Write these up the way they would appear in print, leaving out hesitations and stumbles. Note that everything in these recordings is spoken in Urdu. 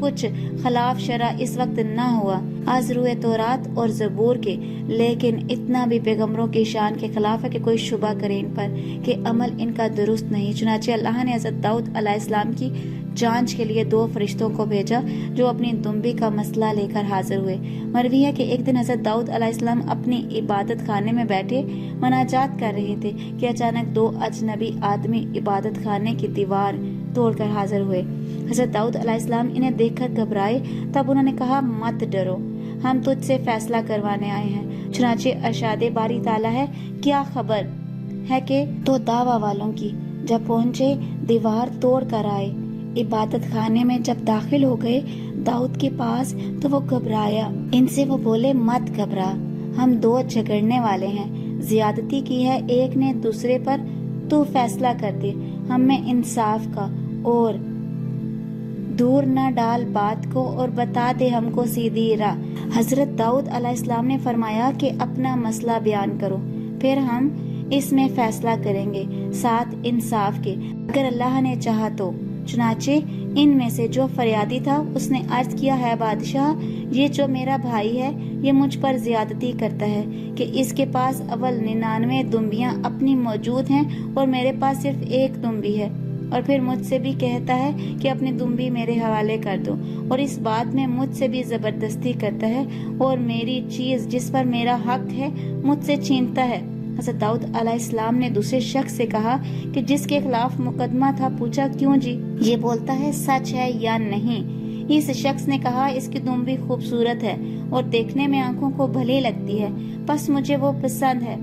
کچھ خلاف شرع اس وقت نہ ہوا از روئے تورات اور زبور کے، لیکن اتنا بھی پیغمبروں کی شان کے خلاف ہے کہ کوئی شبہ کرے ان پر کہ عمل ان کا درست نہیں۔ چنانچہ اللہ نے حضرت داؤد علیہ السلام کی جانچ کے لیے 2 فرشتوں کو بھیجا جو اپنی دمبی کا مسئلہ لے کر حاضر ہوئے۔ مروی ہے کہ ایک دن حضرت داؤد علیہ السلام اپنی عبادت خانے میں بیٹھے مناجات کر رہے تھے کہ اچانک 2 اجنبی آدمی عبادت خانے کی دیوار توڑ کر حاضر ہوئے۔ حضرت داؤد علیہ السلام انہیں دیکھ کر گھبرائے، تب انہوں نے کہا مت ڈرو، ہم تجھ سے فیصلہ کروانے آئے ہیں۔ چنانچہ ارشاد باری تعالیٰ ہے، کیا خبر ہے کہ تو دعویٰ والوں کی جب پہنچے دیوار توڑ کر آئے، عبادت خانے میں جب داخل ہو گئے داؤد کے پاس تو وہ گھبرایا۔ ان سے وہ بولے مت گھبرا، ہم 2 جھگڑنے والے ہیں، زیادتی کی ہے ایک نے دوسرے پر، تو فیصلہ کر دے ہم میں انصاف کا، اور دور نہ ڈال بات کو اور بتا دے ہم کو سیدھی راہ۔ حضرت داؤد علیہ السلام نے فرمایا کہ اپنا مسئلہ بیان کرو، پھر ہم اس میں فیصلہ کریں گے ساتھ انصاف کے، اگر اللہ نے چاہا تو۔ چنانچہ ان میں سے جو فریادی تھا اس نے عرض کیا، ہے بادشاہ، یہ جو میرا بھائی ہے یہ مجھ پر زیادتی کرتا ہے کہ اس کے پاس اول 99 دمبیاں اپنی موجود ہیں اور میرے پاس صرف 1 دمبی ہے، اور پھر مجھ سے بھی کہتا ہے کہ اپنی دمبی میرے حوالے کر دو، اور اس بات میں مجھ سے بھی زبردستی کرتا ہے اور میری چیز جس پر میرا حق ہے مجھ سے چھینتا ہے۔ حضرت داؤد علیہ السلام نے دوسرے شخص سے کہا کہ جس کے خلاف مقدمہ تھا، پوچھا کیوں جی، یہ بولتا ہے سچ ہے یا نہیں؟ اس شخص نے کہا اس کی دمبی خوبصورت ہے اور دیکھنے میں آنکھوں کو بھلی لگتی ہے، بس مجھے وہ پسند ہے،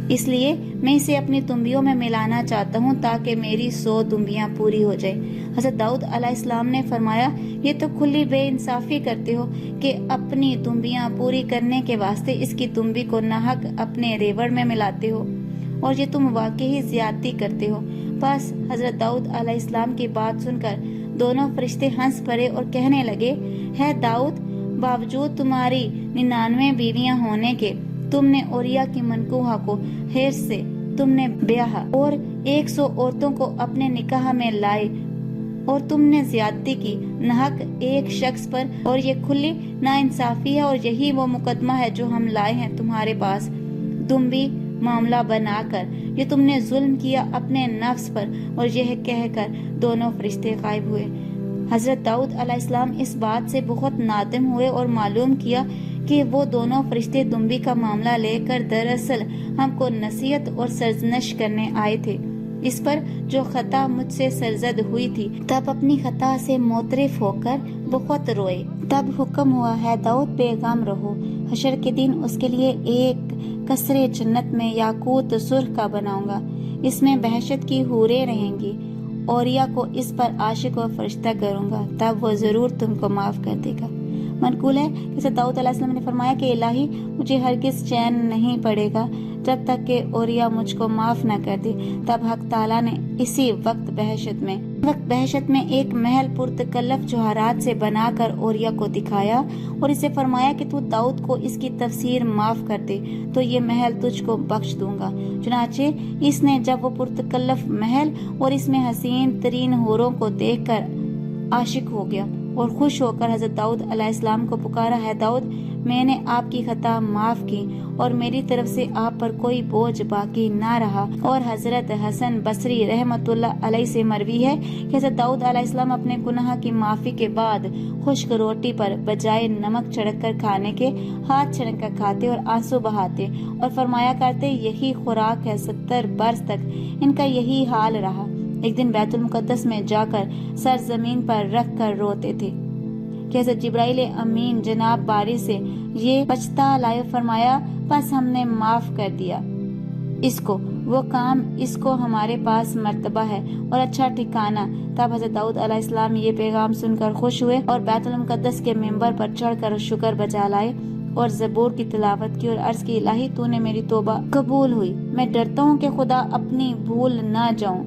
اس لیے میں اسے اپنی دمبیوں میں ملانا چاہتا ہوں تاکہ میری 100 دمبیاں پوری ہو جائیں۔ حضرت داؤد علیہ السلام نے فرمایا، یہ تو کھلی بے انصافی کرتے ہو کہ اپنی دمبیاں پوری کرنے کے واسطے اس کی دمبی کو ناحق اپنے ریوڑ میں ملاتے ہو، اور یہ تم واقعی زیادتی کرتے ہو۔ بس حضرت داؤد علیہ السلام کی بات سن کر دونوں فرشتے ہنس پڑے اور کہنے لگے، ہے داؤد، باوجود تمہاری 99 بیویاں ہونے کے تم نے اوریا کی منکوحہ کو حرص سے تم نے بیاہا اور 100 عورتوں کو اپنے نکاح میں لائے، اور تم نے زیادتی کی ناحق ایک شخص پر، اور یہ کھلی ناانصافی ہے، اور یہی وہ مقدمہ ہے جو ہم لائے ہیں تمہارے پاس دمبی معاملہ بنا کر، یہ تم نے ظلم کیا اپنے نفس پر۔ اور یہ کہہ کر دونوں فرشتے غائب ہوئے۔ حضرت داؤد علیہ السلام اس بات سے بہت نادم ہوئے اور معلوم کیا کہ وہ دونوں فرشتے دمبی کا معاملہ لے کر دراصل ہم کو نصیحت اور سرزنش کرنے آئے تھے، اس پر جو خطا مجھ سے سرزد ہوئی تھی۔ تب اپنی خطا سے معترف ہو کر بہت روئے۔ تب حکم ہوا، ہے داؤد بے غم رہو، حشر کے دن اس کے لیے ایک قصر جنت میں یاقوت سرخ کا بناؤں گا، اس میں بہشت کی حوریں رہیں گی، اوریا کو اس پر عاشق و فرشتہ کروں گا، تب وہ ضرور تم کو معاف کر دے گا۔ منقول ہے کہ حضرت داؤد علیہ السلام نے فرمایا کہ الہی، مجھے ہرگز چین نہیں پڑے گا جب تک کہ اوریا مجھ کو معاف نہ کر دے۔ تب حق تعالیٰ نے اسی وقت بہشت میں ایک محل پرتکلف جوہرات سے بنا کر اوریا کو دکھایا اور اسے فرمایا کہ تو داؤد کو اس کی تفسیر معاف کر دے تو یہ محل تجھ کو بخش دوں گا۔ چنانچہ اس نے جب وہ پرتکلف محل اور اس میں حسین ترین حوروں کو دیکھ کر عاشق ہو گیا اور خوش ہو کر حضرت داؤد علیہ السلام کو پکارا، ہے داؤد، میں نے آپ کی خطا معاف کی اور میری طرف سے آپ پر کوئی بوجھ باقی نہ رہا۔ اور حضرت حسن بصری رحمت اللہ علیہ سے مروی ہے کہ حضرت داؤد علیہ السلام اپنے گناہ کی معافی کے بعد خشک روٹی پر بجائے نمک چھڑک کر کھانے کے ہاتھ چھڑک کر کھاتے اور آنسو بہاتے اور فرمایا کرتے، یہی خوراک ہے، 70 برس تک ان کا یہی حال رہا۔ ایک دن بیت المقدس میں جا کر سر زمین پر رکھ کر روتے تھے کہ حضرت جبرائیل امین جناب باری سے یہ پچھتا لائے، فرمایا بس ہم نے معاف کر دیا اس کو، وہ کام اس کو ہمارے پاس مرتبہ ہے اور اچھا ٹھکانہ۔ تب حضرت داؤد علیہ السلام یہ پیغام سن کر خوش ہوئے اور بیت المقدس کے ممبر پر چڑھ کر شکر بجا لائے اور زبور کی تلاوت کی اور عرض کی، الہی تو نے میری توبہ قبول ہوئی، میں ڈرتا ہوں کہ خدا اپنی بھول نہ جاؤں،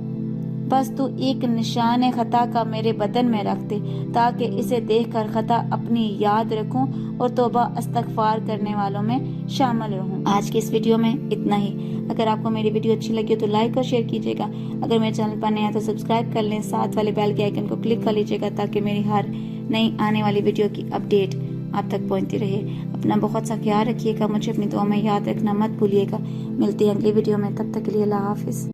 بس تو ایک نشان خطا کا میرے بدن میں رکھ دے تاکہ اسے دیکھ کر خطا اپنی یاد رکھوں اور توبہ استغفار کرنے والوں میں شامل رہوں۔ آج کی اس ویڈیو میں اتنا ہی۔ اگر آپ کو میری ویڈیو اچھی لگی تو لائک اور شیئر کیجیے گا، اگر میرے چینل پر نیا تو سبسکرائب کر لیں، ساتھ والے بیل کے آئیکن کو کلک کر لیجیے گا تاکہ میری ہر نئی آنے والی ویڈیو کی اپڈیٹ آپ تک پہنچتی رہے۔ اپنا بہت سا خیال رکھیے گا، مجھے اپنی دعا میں یاد رکھنا مت بھولیے گا۔ ملتے ہیں اگلی ویڈیو میں، تب تک کے لیے اللہ حافظ۔